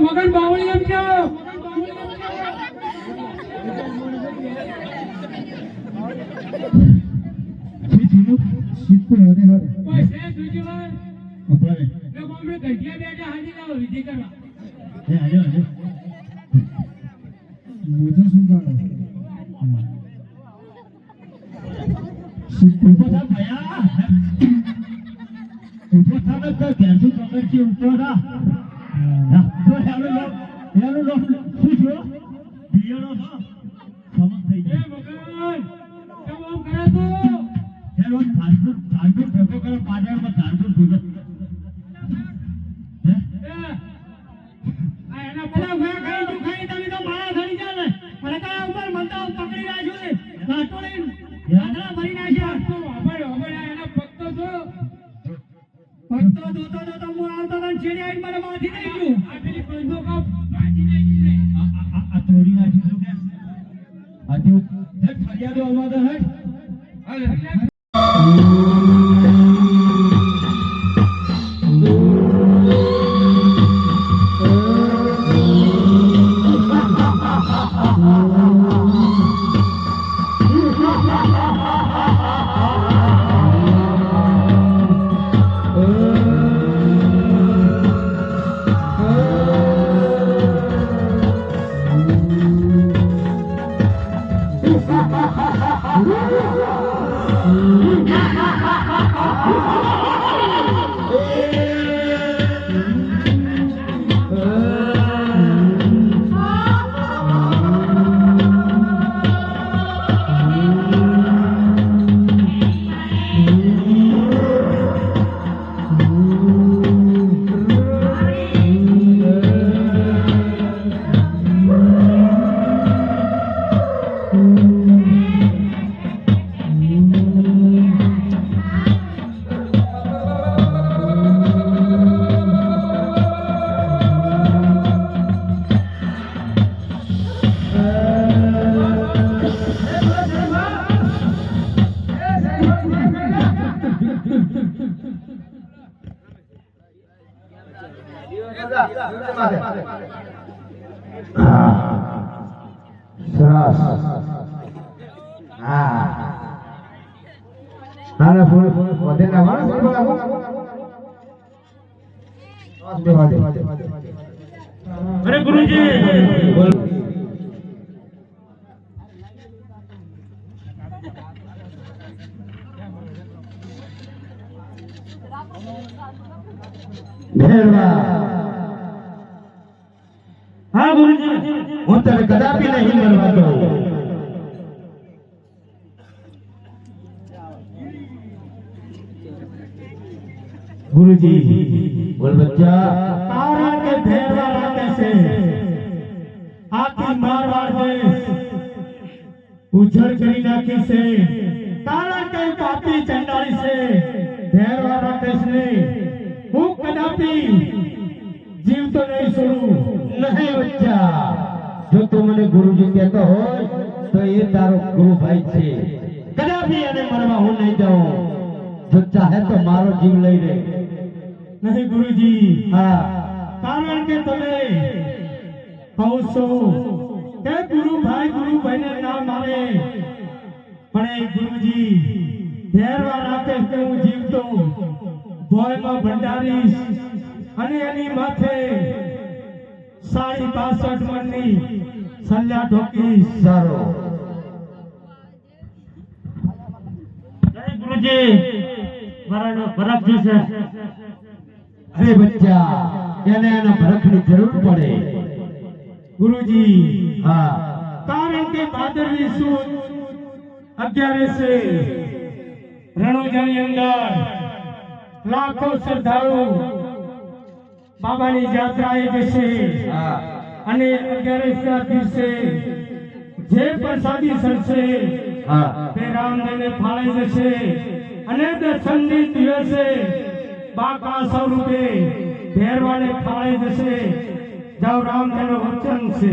મગન બાવળી એમ છો વિધિ કરવા अरे गुरुजी हाँ गुरुजी હું તને કદાપી નહીં મરવા દઉં गुरुजी બોલ બચ્ચા तारा के भेड़वा राते से आती मारवाड़ देश उछड़ करी नाखी से तारा के पापी चंडाली से भेड़वा राते से હું કદાપી જીવતો નહીં છોડું નહીં બચ્ચા જો તું મને ગુરુજી કહેતો હોય તો એ તારો ગુરુ ભાઈ છે કદાપી એને મરવા હું નહીં જાઉં જો ચાહે તો મારો જીવ લઈ લે નહીં ગુરુજી હા કારણ કે તમે કહો છો કે ગુરુ ભાઈને ના મારે પણ એ ગુરુજી ધેરવા રાખે કે હું જીવતો ભોયમાં ભંડારીશ અને એની માથે 65 મણની સલ્લા ઠોકીશ સારો ગુરુજી મારા બરફ જશે અરે બચ્ચા એને એના ભરખની જરૂર પડે ગુરુજી હા કારણ કે ભાદરવી સુદ 11 રણોજાની અંદર લાખો શ્રદ્ધાળુ બાબાની યાત્રાએ જશે અને 11 દિવસે જે પ્રસાદી સરશે તે રામદેવને ફાળે જશે અને દર્શનની દિવસે બાકા સ્વરૂપે ભેરવાને ફાળે જશે જાઓ રામ તેનું વચન છે